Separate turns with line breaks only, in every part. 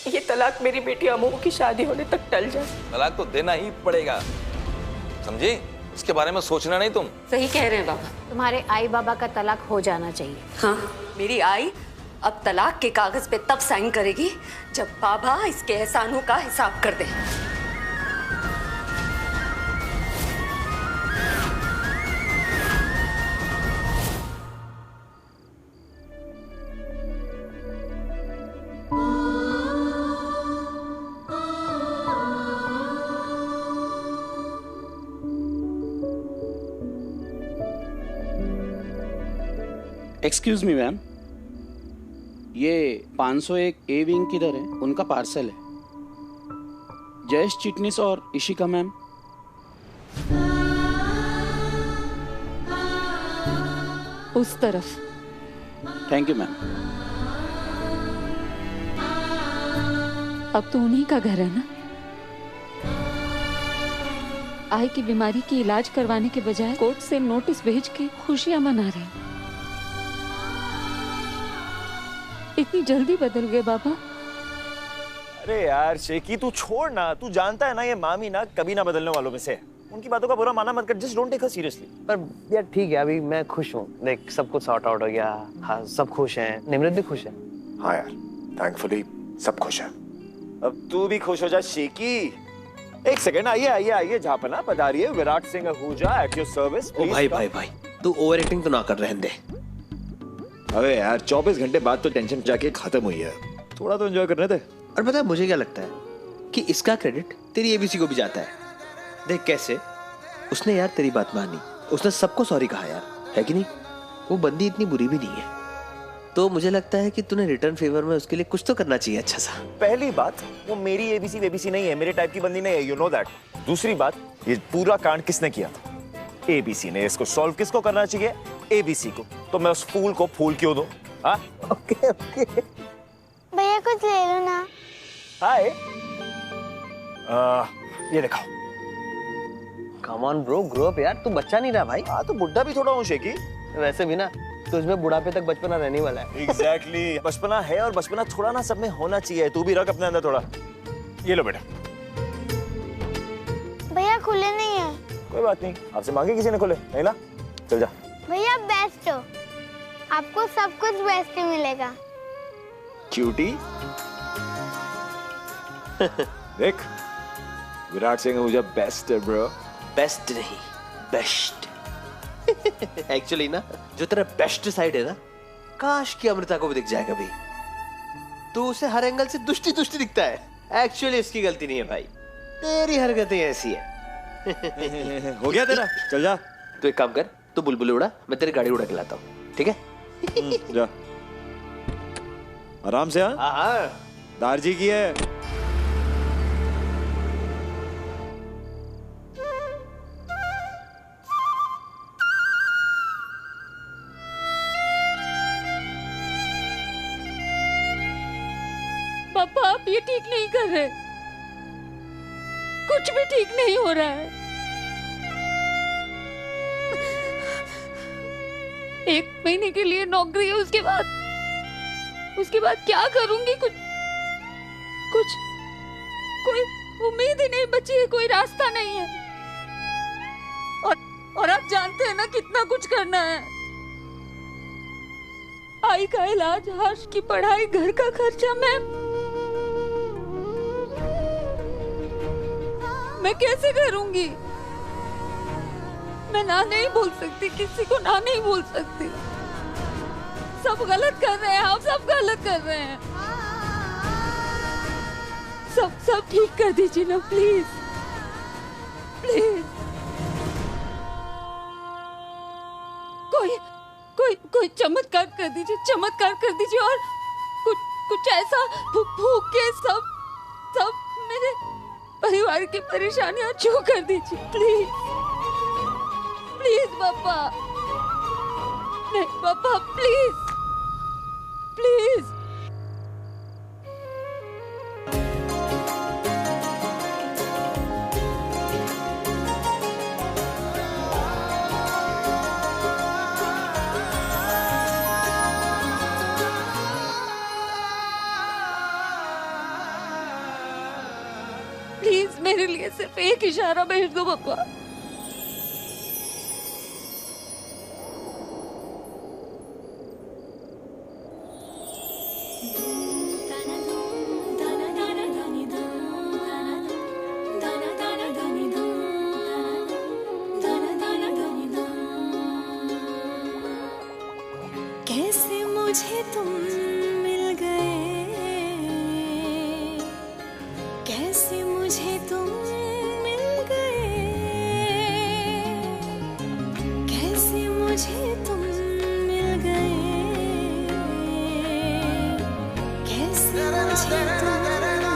ये तलाक मेरी बेटी अमू की शादी होने तक टल जाए।
तलाक तो देना ही पड़ेगा, समझी? इसके बारे में सोचना नहीं तुम।
सही कह रहे हैं बाबा।
तुम्हारे आई बाबा का तलाक हो जाना चाहिए।
हाँ, मेरी आई अब तलाक के कागज पे तब साइन करेगी जब बाबा इसके एहसानों का हिसाब कर दे।
एक्सक्यूज मी मैम, ये 501 ए विंग किधर है? उनका पार्सल है। जयेश चिटनीस और इशिका मैम।
उस तरफ।
Thank you ma'am.
अब तो उन्हीं का घर है ना? आई की बीमारी की इलाज करवाने के बजाय कोर्ट से नोटिस भेज के खुशियां मना रहे हैं। इतनी जल्दी बदल गए बाबा।
अरे यार शेकी, तू छोड़ ना। तू जानता है ना ये मामी ना कभी ना बदलने वालों में से। उनकी बातों का बुरा माना मत कर। Just don't take her seriously.
पर यार ठीक है, अभी मैं खुश हूँ। देख सब कुछ सॉर्ट आउट हो गया। हाँ, सब खुश हैं। निमृत भी खुश है।
हाँ यार, थैंकफुली सब खुश है। अब तू भी खुश हो जा शेकी। एक सेकंड, आइए आइए आइए। झापना पधारिए। Virat Singh Ahuja at your service.
ओ भाई भाई भाई, तू ओवर एक्टिंग तो ना कर, रहने दे।
अबे यार 24 घंटे बाद तो टेंशन जाके खत्म हुई है, थोड़ा तो एंजॉय करने दे।
और पता है मुझे क्या लगता है कि इसका क्रेडिट तेरी एबीसी को भी जाता है। देख कैसे उसने यार तेरी बात मानी, उसने सबको सॉरी कहा यार, है कि नहीं? वो बंदी इतनी बुरी भी नहीं है। तो मुझे लगता है कि तूने रिटर्न फेवर में उसके लिए कुछ तो करना चाहिए अच्छा सा।
पहली बात, वो मेरी एबीसी वेबीसी नहीं है, मेरे टाइप की बंदी नहीं है, यू नो दैट। दूसरी बात, ये पूरा कांड किसने किया था? एबीसी ने। इसको सॉल्व किसको करना चाहिए? एबीसी को। तो मैं उस फूल को फूल क्यों दूं? हाँ?
Okay okay.
भैया कुछ ले लो ना।
हाय, ये दिखाओ।
Come on bro, grow up यार। तू बच्चा नहीं रहा भाई।
हाँ तो बुढ़ा भी थोड़ा हूँ शेकी।
वैसे भी ना तुझमें बुढ़ापे तक बचपना रहने वाला है।
एग्जैक्टली बचपना है, और बचपना थोड़ा ना सब में होना चाहिए। तू भी रख अपने अंदर थोड़ा। ये लो बेटा।
भैया खुले नहीं है।
कोई बात नहीं, आपसे मांगे किसी ने खुले नहीं ना। चल जा।
भैया बेस्ट हो, आपको सब कुछ बेस्ट ही मिलेगा।
क्यूटी। देख, विराट सिंह आहूजा बेस्ट है ब्रो।
बेस्ट नहीं, बेस्ट। एक्चुअली ना जो तेरा बेस्ट साइड है ना, काश कि अमृता को भी दिख जाए कभी। तू उसे हर एंगल से दुष्टी दुष्टी दिखता है। एक्चुअली उसकी गलती नहीं है भाई, तेरी हरकतें ऐसी है।
हो गया तेरा, चल जा।
तू एक काम कर, तू बुलबुल उड़ा, मैं तेरी गाड़ी उड़ा के लाता हूँ, ठीक है?
जा आराम से। हाँ
हाँ,
दारजी की है।
पापा आप ये ठीक नहीं कर रहे, कुछ भी ठीक नहीं हो रहा है। एक महीने के लिए नौकरी है, उसके बाद क्या करूंगी? कुछ कोई उम्मीद ही नहीं बची है, कोई रास्ता नहीं है। और आप जानते हैं ना कितना कुछ करना है। आई का इलाज, हर्ष की पढ़ाई, घर का खर्चा। मैं कैसे करूंगी? मैं ना नहीं बोल सकती, किसी को ना नहीं बोल सकती। सब गलत कर रहे हैं, आप सब गलत कर रहे हैं। सब ठीक कर दीजिए ना प्लीज, प्लीज। कोई चमत्कार कर दीजिए, चमत्कार कर दीजिए। और कुछ ऐसा फूंक के सब मेरे परिवार की परेशानियां छू कर दीजिए प्लीज, प्लीज पापा। नहीं पापा, प्लीज प्लीज। प्लीज मेरे लिए सिर्फ एक इशारा भेज दो पापा।
कैसे मुझे तुम मिल गए, कैसे मुझे तुम मिल गए, कैसे मुझे तुम मिल गए, कैसे मुझे तुम मिल गए।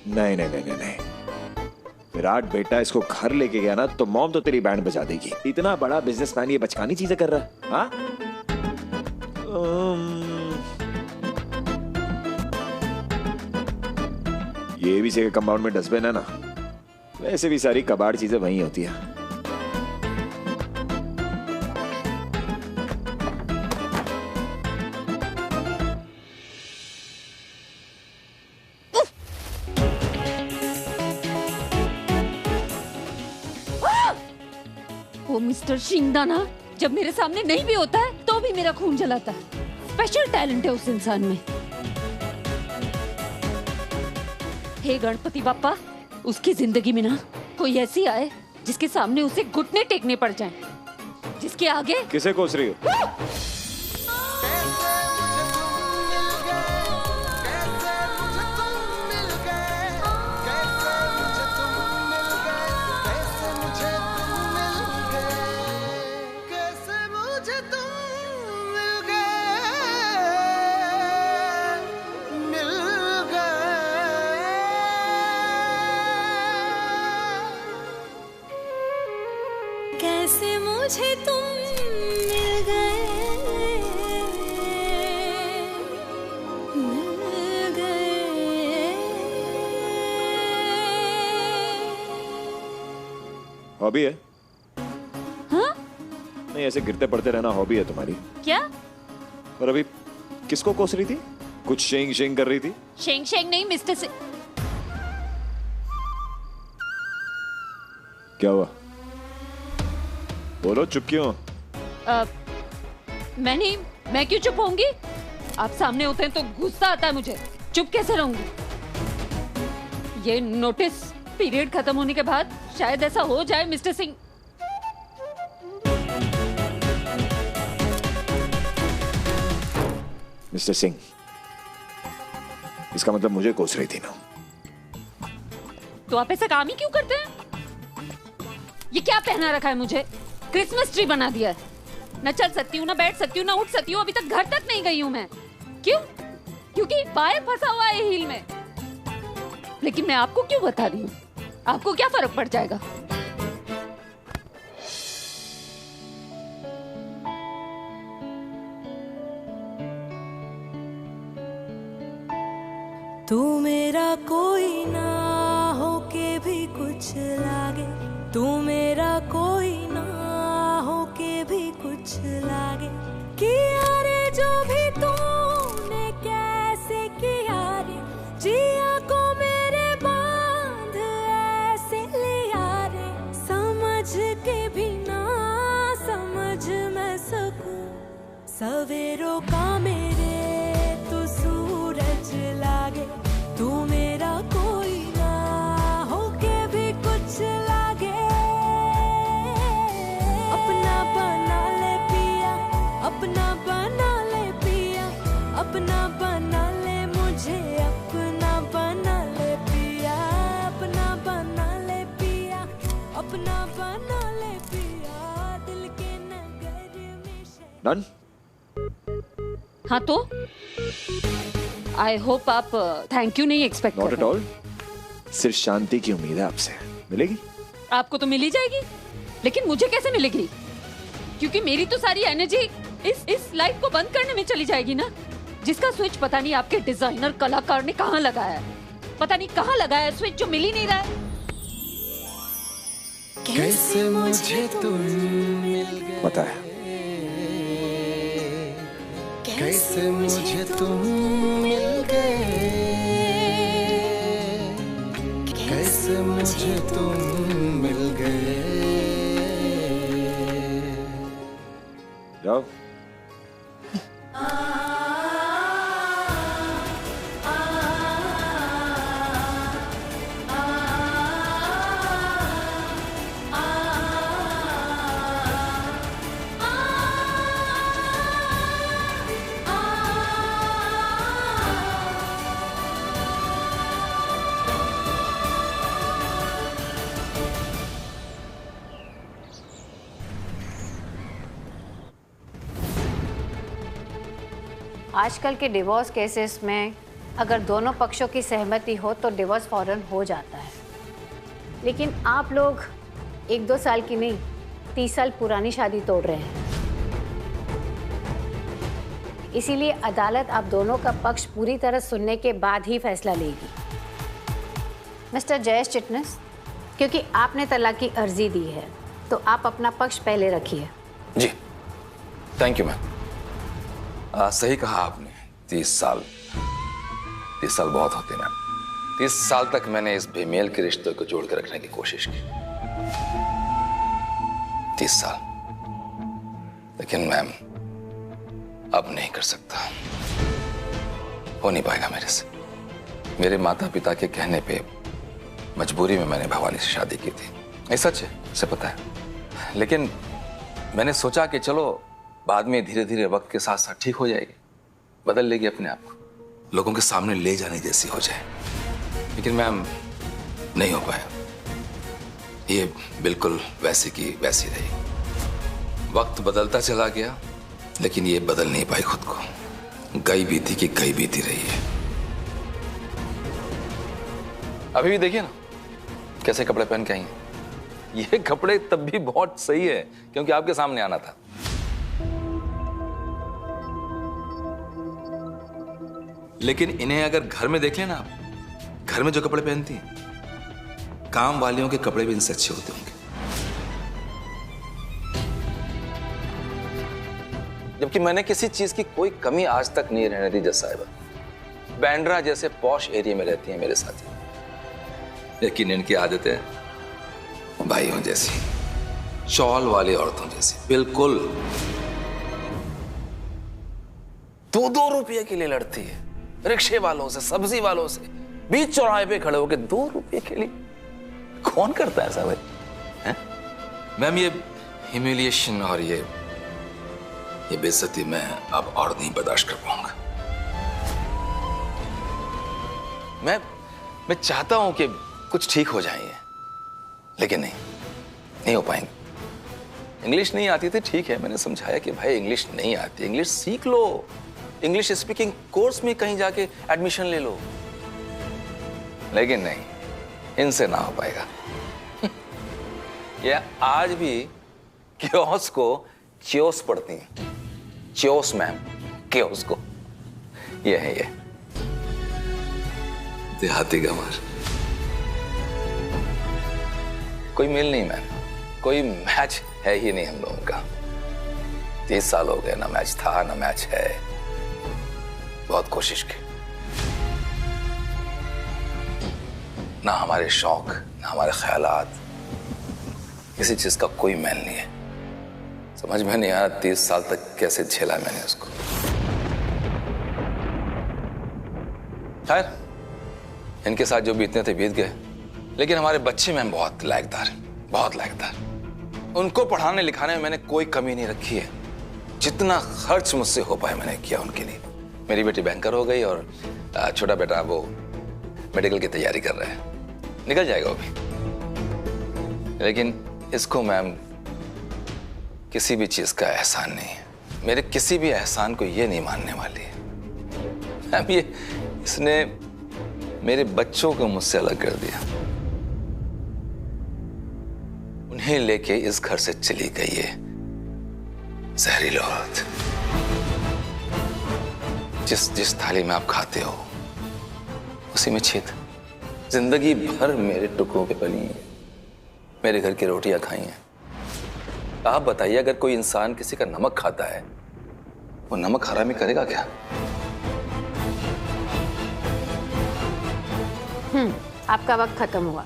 नहीं नहीं नहीं नहीं नहीं, विराट बेटा इसको घर लेके गया ना तो मॉम तो तेरी बैंड बजा देगी। इतना बड़ा बिजनेसमैन ये बचकानी चीजें कर रहा है। हाँ ये भी से कंपाउंड में डस्टबिन है ना, वैसे भी सारी कबाड़ चीजें वहीं होती है।
वो मिस्टर शिंगदाना जब मेरे सामने नहीं भी होता है तो भी मेरा खून जलाता है। स्पेशल टैलेंट है उस इंसान में। हे गणपति बाप्पा, उसकी जिंदगी में ना कोई ऐसी आए जिसके सामने उसे घुटने टेकने पड़ जाएं, जिसके आगे।
किसे कोस रही हो?
कैसे मुझे तुम मिल गए, मिल गए।
हॉबी है?
हाँ?
नहीं, ऐसे गिरते पड़ते रहना हॉबी है तुम्हारी?
क्या?
और अभी किसको कोस रही थी? कुछ शेंग शेंग कर रही थी?
शेंग शेंग नहीं मिस्टर से।
क्या हुआ? बोलो, चुप क्यों?
मैं क्यों चुप होंगी? आप सामने होते हैं तो गुस्सा आता है मुझे। चुप कैसे रहूंगी? ये नोटिस पीरियड खत्म होने के बाद शायद ऐसा हो जाए मिस्टर सिंह।
मिस्टर सिंह, इसका मतलब मुझे कोस रही थी ना?
तो आप ऐसा काम ही क्यों करते हैं? ये क्या पहना रखा है मुझे? क्रिसमस ट्री बना दिया है। न चल सकती हूँ, न बैठ सकती हूँ, न उठ सकती हूँ। अभी तक घर तक नहीं गई हूँ मैं। क्यों? क्योंकि पैर फंसा हुआ है हील में। लेकिन मैं आपको क्यों बता रही हूँ? आपको क्या फर्क पड़ जाएगा?
तू मेरा कोई ना हो के भी कुछ लागे, तू मेरा कोई ना हो के भी कुछ लागे। किया रे जो भी तूने कैसे किया रे, जिया को मेरे बांध ऐसे लिया रे। समझ के भी ना समझ मैं सकूं, सवेरों का मेरे तू सूरज लागे। तू मेरा कोई ना हो के भी कुछ लागे। अपना बना ले पिया, अपना बना ले पिया,
None?
हाँ तो आई होप आप थैंक यू नहीं एक्सपेक्ट
Not
कर
at
रहे।
all. सिर्फ शांति की उम्मीद है आपसे। मिलेगी?
आपको तो मिल ही जाएगी, लेकिन मुझे कैसे मिलेगी? क्योंकि मेरी तो सारी एनर्जी इस लाइट को बंद करने में चली जाएगी ना, जिसका स्विच पता नहीं आपके डिजाइनर कलाकार ने कहाँ लगाया है। पता नहीं कहाँ लगाया है स्विच, जो मिल ही नहीं रहा है।
कैसे मुझे तुम मिल गए,
पता है।
कैसे मुझे तुम मिल गए, कैसे मुझे तुम मिल गए।
जाओ।
आजकल के डिवोर्स केसेस में अगर दोनों पक्षों की सहमति हो तो डिवोर्स फौरन हो जाता है, लेकिन आप लोग 1-2 साल की नहीं 30 साल पुरानी शादी तोड़ रहे हैं। इसीलिए अदालत आप दोनों का पक्ष पूरी तरह सुनने के बाद ही फैसला लेगी। मिस्टर जयेश चिटनिस, क्योंकि आपने तलाक की अर्जी दी है तो आप अपना पक्ष पहले रखिए।
जी थैंक यू मैम। सही कहा आपने, 30 साल बहुत होते मैम। 30 साल तक मैंने इस बेमेल के रिश्ते को जोड़ कर रखने की कोशिश की। 30 साल, लेकिन मैम अब नहीं कर सकता, हो नहीं पाएगा मेरे से। मेरे माता पिता के कहने पे मजबूरी में मैंने भवानी से शादी की थी, ये सच है, उसे पता है। लेकिन मैंने सोचा कि चलो बाद में धीरे धीरे वक्त के साथ साथ ठीक हो जाएगी, बदल लेगी अपने आप को, लोगों के सामने ले जाने जैसी हो जाए। लेकिन मैम नहीं हो पाया, ये बिल्कुल वैसी की वैसी रही। वक्त बदलता चला गया, लेकिन ये बदल नहीं पाई खुद को। गई बीती की गई बीती रही है। अभी भी देखिए ना कैसे कपड़े पहन के आई हैं। ये कपड़े तब भी बहुत सही है क्योंकि आपके सामने आना था। लेकिन इन्हें अगर घर में देख लेना आप, घर में जो कपड़े पहनती हैं, काम वालियों के कपड़े भी इनसे अच्छे होते होंगे। जबकि मैंने किसी चीज की कोई कमी आज तक नहीं रहने दी जज साहिबा। बैंड्रा जैसे पॉश एरिया में रहती हैं मेरे साथी, लेकिन इनकी आदतें भाइयों जैसी, शॉल वाली औरतों जैसी, बिल्कुल 2-2 रुपये के लिए लड़ती है रिक्शे वालों से, सब्जी वालों से, बीच चौराहे पे खड़े होकर 2 रुपये के लिए। कौन करता है ऐसा भाई? मैम ये ह्यूमिलिएशन और ये बेइज्जती मैं अब और नहीं बर्दाश्त कर पाऊंगा। मैं चाहता हूं कि कुछ ठीक हो जाए, लेकिन नहीं हो पाएंगे। इंग्लिश नहीं आती थी, ठीक है, मैंने समझाया कि भाई इंग्लिश नहीं आती, इंग्लिश सीख लो, इंग्लिश स्पीकिंग कोर्स में कहीं जाके एडमिशन ले लो। लेकिन नहीं, इनसे ना हो पाएगा। ये आज भी क्योस को च्योस पढ़ती हैं। च्योस मैम, क्योस को। ये है ये देहाती गंवार। कोई मेल नहीं मैम, कोई मैच है ही नहीं हम लोगों का। 30 साल हो गए, ना मैच था ना मैच है। बहुत कोशिश की, ना हमारे शौक ना हमारे ख्यालात, किसी चीज का कोई मेल नहीं है। समझ में नहीं आया 30 साल तक कैसे झेला मैंने उसको। खैर, इनके साथ जो बीतने थे बीत गए, लेकिन हमारे बच्चे मैम बहुत लायकदार हैं, बहुत लायकदार। उनको पढ़ाने लिखाने में मैंने कोई कमी नहीं रखी है। जितना खर्च मुझसे हो पाए मैंने किया उनके लिए। मेरी बेटी बैंकर हो गई और छोटा बेटा वो मेडिकल की तैयारी कर रहा है, निकल जाएगा वो भी। लेकिन इसको मैम किसी भी चीज का एहसान नहीं है। मेरे किसी भी एहसान को ये नहीं मानने वाली है। अब ये इसने मेरे बच्चों को मुझसे अलग कर दिया, उन्हें लेके इस घर से चली गई है जहरीली औरत। जिस थाली में आप खाते हो उसी में छेद। जिंदगी भर मेरे टुकड़ों पे पली है, मेरे घर की रोटियां खाई हैं। आप बताइए, अगर कोई इंसान किसी का नमक खाता है, वो नमक हरामी करेगा क्या?
आपका वक्त खत्म हुआ।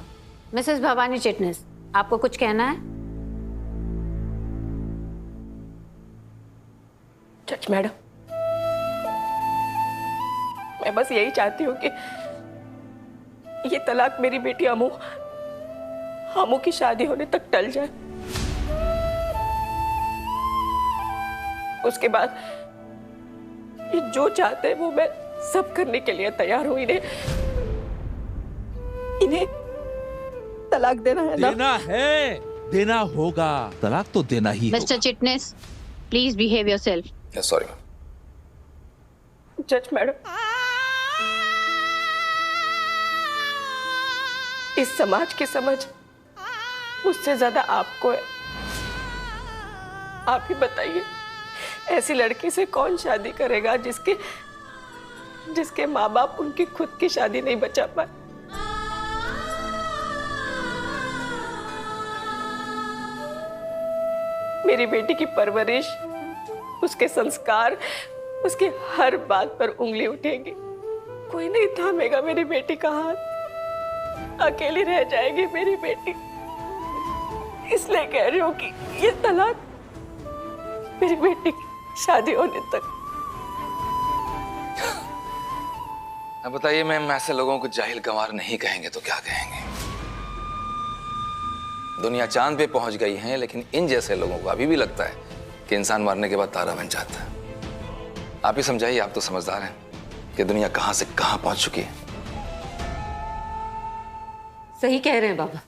मिसेस भवानी चिटनिस, आपको कुछ कहना है?
जज मैडम, मैं बस यही चाहती हूँ कि ये तलाक मेरी बेटी अमू की शादी होने तक टल जाए। उसके बाद ये जो चाहते हैं वो मैं सब करने के लिए तैयार हूँ। इन्हें तलाक देना है ना?
देना है, देना होगा, तलाक तो देना ही होगा।
Mister Chitnis, please behave yourself.
Sorry
जज मैडम, इस समाज की समझ मुझसे ज्यादा आपको है। आप ही बताइए, ऐसी लड़की से कौन शादी करेगा जिसके माँ बाप उनकी खुद की शादी नहीं बचा पाए। मेरी बेटी की परवरिश, उसके संस्कार, उसके हर बात पर उंगली उठेगी। कोई नहीं थामेगा मेरी बेटी का हाथ। अकेली रह जाएगी मेरी बेटी। इसलिए कह रही हूँ कि ये तलाक मेरी बेटी की शादी होने तक।
अब बताइए मैम, ऐसे लोगों को जाहिल गंवार नहीं कहेंगे तो क्या कहेंगे? दुनिया चांद पे पहुंच गई है, लेकिन इन जैसे लोगों को अभी भी लगता है कि इंसान मरने के बाद तारा बन जाता है। आप ही समझाइए, आप तो समझदार हैं कि दुनिया कहां से कहां पहुंच चुकी है।
सही कह रहे हैं बाबा।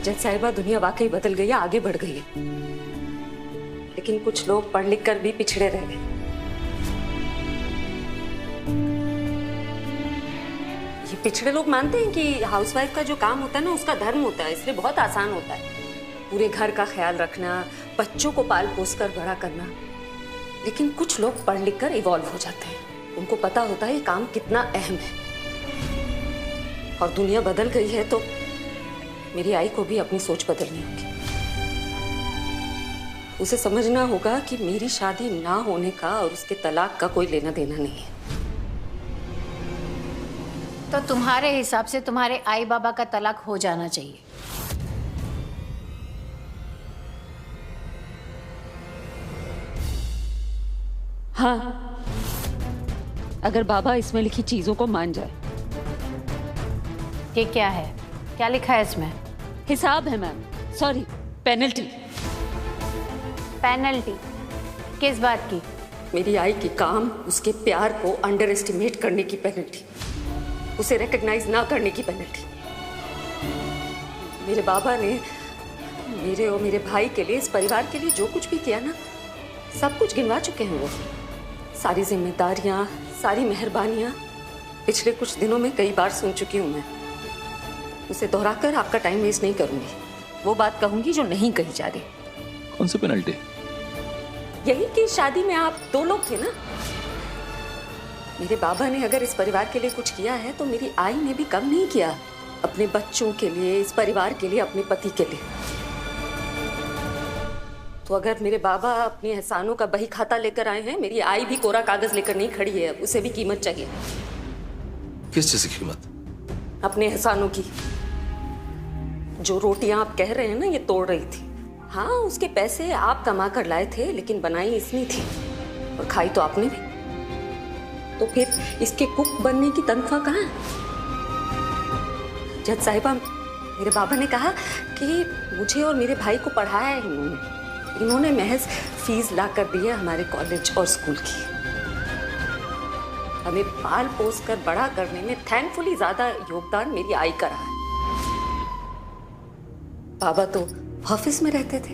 जज साहिबा, दुनिया वाकई बदल गई है, आगे बढ़ गई है, लेकिन कुछ लोग पढ़ लिख कर भी पिछड़े रह गए। ये पिछड़े लोग मानते हैं कि हाउसवाइफ का जो काम होता है ना, उसका धर्म होता है, इसलिए बहुत आसान होता है पूरे घर का ख्याल रखना, बच्चों को पाल पोस कर बड़ा करना। लेकिन कुछ लोग पढ़ लिख कर इवॉल्व हो जाते हैं, उनको पता होता है ये काम कितना अहम है। और दुनिया बदल गई है तो मेरी आई को भी अपनी सोच बदलनी होगी। उसे समझना होगा कि मेरी शादी ना होने का और उसके तलाक का कोई लेना देना नहीं है।
तो तुम्हारे हिसाब से तुम्हारे आई बाबा का तलाक हो जाना चाहिए।
हाँ, अगर बाबा इसमें लिखी चीजों को मान जाए।
ये क्या है? क्या लिखा है इसमें?
हिसाब है मैम, सॉरी, पेनल्टी।
पेनल्टी किस बात की?
मेरी आई के काम, उसके प्यार को अंडर एस्टिमेट करने की पेनल्टी, उसे रिकॉग्नाइज ना करने की पेनल्टी। मेरे बाबा ने मेरे और मेरे भाई के लिए, इस परिवार के लिए जो कुछ भी किया ना, सब कुछ गिनवा चुके हैं वो। सारी जिम्मेदारियां, सारी मेहरबानियां पिछले कुछ दिनों में कई बार सुन चुकी हूं मैं। उसे दोहराकर आपका टाइम वेस्ट नहीं करूंगी। वो बात कहूंगी जो नहीं कही जा रही।
कौन सी पेनल्टी?
यही कि शादी में आप दो लोग थे ना। मेरे बाबा ने अगर इस परिवार के लिए कुछ किया है तो मेरी आई ने भी कम नहीं किया, अपने बच्चों के लिए, इस परिवार के लिए, अपने पति के लिए। तो अगर मेरे बाबा अपने एहसानों का बही खाता लेकर आए हैं, मेरी आई भी कोरा कागज लेकर नहीं खड़ी है, उसे भी कीमत चाहिए।
किस चीज की कीमत?
अपने एहसानों की। जो रोटियां आप कह रहे हैं ना, ये तोड़ रही थी। हाँ, उसके पैसे आप कमा कर लाए थे, लेकिन बनाई इसने थी और खाई तो आपने भी। तो फिर इसके कुक बनने की तनख्वाह कहाँ है? जज साहिबा, मेरे बाबा ने कहा कि मुझे और मेरे भाई को पढ़ाया है इन्होंने महज फीस ला कर दी है हमारे कॉलेज और स्कूल की। हमें पाल पोस कर बड़ा करने में थैंकफुली ज्यादा योगदान मेरी आई का रहा है। बाबा तो ऑफिस में रहते थे,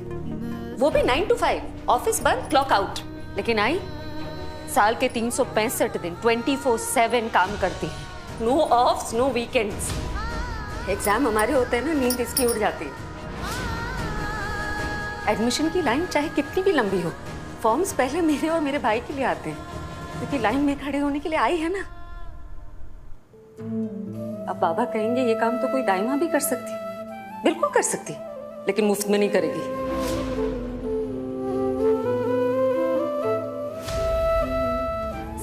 वो भी 9 to 5, ऑफिस बंद, क्लॉक आउट। लेकिन आई साल के 365 दिन 24/7 काम करती है, no offs no weekends. Exam हमारे होते हैं ना, नींद इसकी उड़ जाती है। एडमिशन की लाइन चाहे कितनी भी लंबी हो, फॉर्म्स पहले मेरे और मेरे भाई के लिए आते हैं, क्योंकि लाइन में खड़े होने के लिए आई है ना। अब बाबा कहेंगे ये काम तो कोई दाई माँ भी कर सकती, बिल्कुल कर सकती, लेकिन मुफ्त में नहीं करेगी।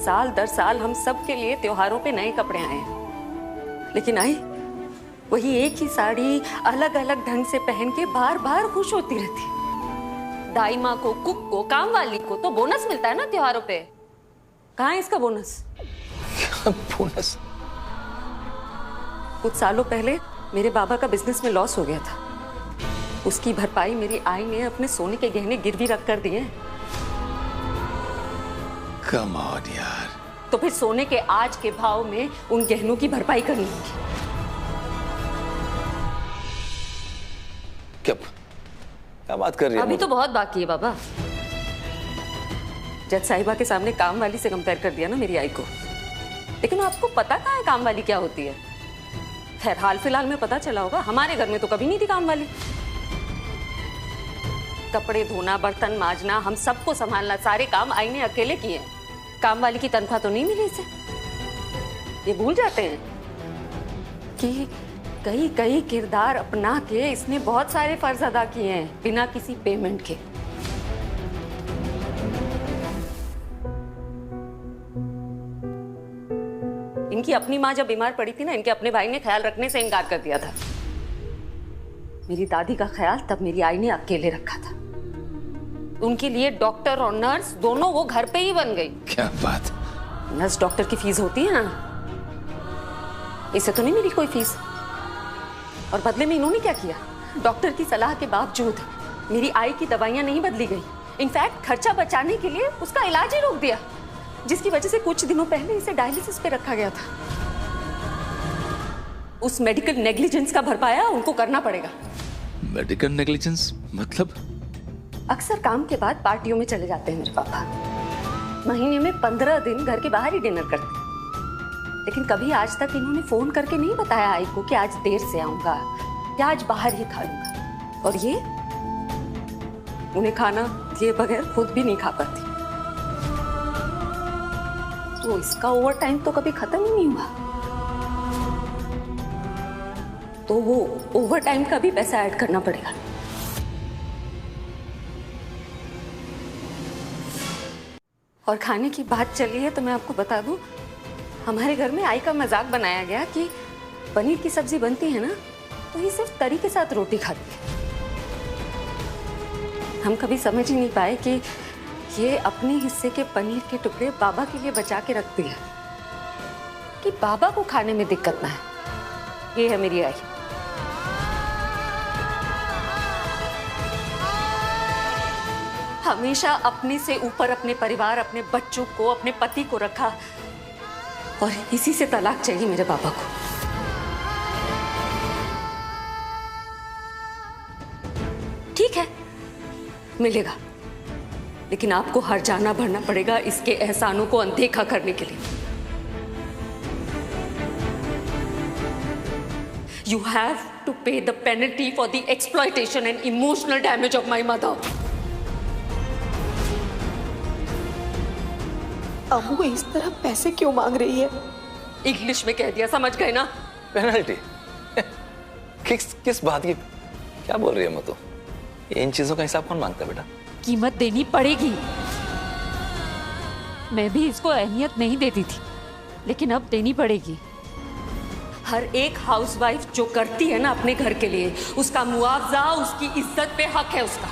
साल दर साल हम सब के लिए त्योहारों पे नए कपड़े आए हैं, लेकिन आई वही एक ही साड़ी अलग अलग ढंग से पहन के बार बार खुश होती रहती। दाई माँ को, कुक को, काम वाली को तो बोनस मिलता है ना त्योहारों पे। कहाँ है इसका बोनस?
बोनस?
कुछ सालों पहले मेरे बाबा का बिजनेस में लॉस हो गया था, उसकी भरपाई मेरी आई ने अपने सोने के गहने गिरवी रख कर दिए।
कम ऑन यार।
तो फिर सोने के आज के भाव में उन गहनों की भरपाई करनी होगी।
क्या बात कर रही है?
अभी तो बहुत बाकी है बाबा। जज साहिबा के सामने काम वाली से कंपेयर कर दिया ना मेरी आई को, लेकिन आपको पता कहाँ है काम वाली क्या होती है? खैर हाल फिलहाल में पता चला होगा, हमारे घर में तो कभी नहीं थी काम वाली। कपड़े धोना, बर्तन मांजना, हम सबको संभालना, सारे काम आई ने अकेले किए। काम वाली की तनख्वाह तो नहीं मिली इसे। ये भूल जाते हैं कि कई कई किरदार अपना के इसने बहुत सारे फर्ज अदा किए हैं बिना किसी पेमेंट के। इनकी अपनी माँ जब बीमार पड़ी थी ना, इनके अपने भाई ने ख्याल रखने से इनकार कर दिया था। मेरी दादी का ख्याल तब मेरी आई ने अकेले रखा था। उनके लिए डॉक्टर और नर्स दोनों वो घर पे ही बन गई।
क्या बात?
नर्स डॉक्टर की फीस होती है ना, इसे तो नहीं मिली कोई फीस। और बदले में इन्होंने क्या किया? डॉक्टर की सलाह के बावजूद मेरी आई की दवाइयां नहीं बदली गई, इनफैक्ट खर्चा बचाने के लिए उसका इलाज ही रोक दिया, जिसकी वजह से कुछ दिनों पहले इसे डायलिसिस पे रखा गया था। उस मेडिकल नेग्लिजेंस का भरपाया उनको करना पड़ेगा।
मेडिकल नेग्लिजेंस मतलब?
अक्सर काम के बाद पार्टियों में चले जाते हैं मेरे पापा। महीने में 15 दिन घर के बाहर ही डिनर करते, लेकिन कभी आज तक इन्होंने फोन करके नहीं बताया आई को कि आज देर से आऊंगा या आज बाहर ही खा लूंगा। और ये उन्हें खाना दिए बगैर खुद भी नहीं खा पाती। तो इसका ओवर टाइम तो कभी खत्म ही नहीं हुआ, तो वो ओवर टाइम का भी पैसा ऐड करना पड़ेगा। और खाने की बात चली है तो मैं आपको बता दूं, हमारे घर में आई का मजाक बनाया गया कि पनीर की सब्जी बनती है ना, तो ये सिर्फ तरी के साथ रोटी खाती है। हम कभी समझ ही नहीं पाए कि ये अपने हिस्से के पनीर के टुकड़े बाबा के लिए बचा के रखती है कि बाबा को खाने में दिक्कत ना है। ये है मेरी आई। हमेशा अपने से ऊपर अपने परिवार, अपने बच्चों को, अपने पति को रखा, और इसी से तलाक चाहिए मेरे पापा को। ठीक है, मिलेगा, लेकिन आपको हर जाना भरना पड़ेगा इसके एहसानों को अनदेखा करने के लिए। You have to pay the penalty for the exploitation and emotional damage of my mother.
अम्मू इस तरह पैसे क्यों मांग रही है?
इंग्लिश में कह दिया, समझ गए ना?
पेनल्टी? किस बात की क्या बोल रही है मैं? तो इन चीजों का हिसाब कौन मांगता है बेटा?
कीमत देनी पड़ेगी। मैं भी इसको अहमियत नहीं देती थी, लेकिन अब देनी पड़ेगी।
हर एक हाउसवाइफ जो करती है ना अपने घर के लिए, उसका मुआवजा, उसकी इज्जत पे हक है उसका।